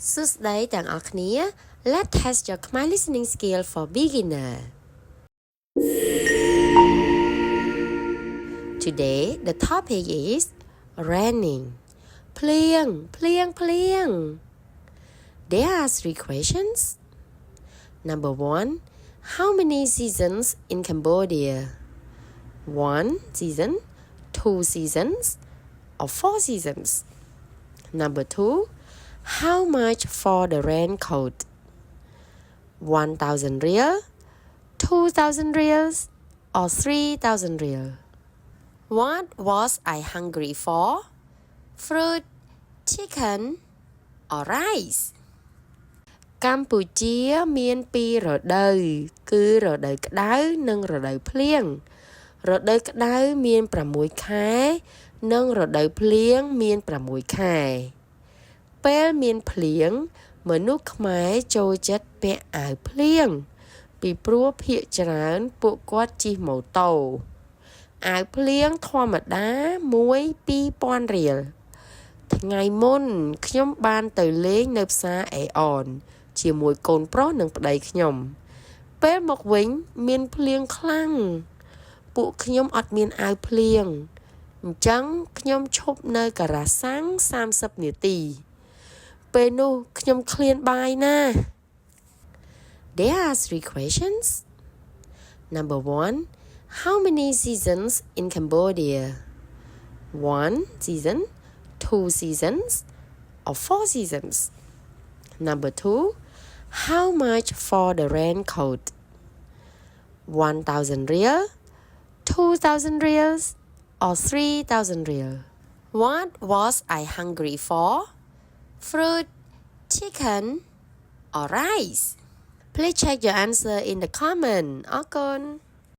Susday ទាំងអស់គ្នា Let's test your Khmer listening skill for beginner. Today the topic is raining. ភ្លៀង There are 3 questions. Number 1. How many seasons in Cambodia? 1 season, 2 seasons, or 4 seasons? Number 2. How much for the raincoat? 1,000 riel, 2,000 reals, or 3,000 riel? What was I hungry for? Fruit, chicken, or rice? កម្ពុជាមានពីររដូវគឺរដូវក្តៅនិងរដូវភ្លៀងរដូវក្តៅមាន6ខែនិងរដូវភ្លៀងមាន6ខែពេលមានភ្លៀងមនុស្សខ្មែរចូលចិត្តពាក់អាវភ្លៀងពីព្រោះភាគច្រើនពួកគាត់ជិះម៉ូតូអាវភ្លៀងធម្មតា 1-2,000 រៀលថ្ងៃមុនខ្ញុំបានទៅលេងនៅផ្សារអេអនជាមួយកូនប្រុសនិងប្តីខ្ញុំពេលមកវិញមានភ្លៀងខ្លាំងពួកខ្ញុំអត់មានអាវភ្លៀងអញ្ចឹងខ្ញុំឈប់នៅការ៉ាសាំង30នាទីពេលនោះខ្ញុំឃ្លានបាយណាស់ There are 3 questions. Number 1. How many seasons in Cambodia? 1 season, 2 seasons, or 4 seasons? Number 2. How much for the raincoat? 1,000 riel, 2,000 reals, or 3,000 riel? What was I hungry for? Fruit, chicken, or rice? Please check your answer in the comment. អរគុណ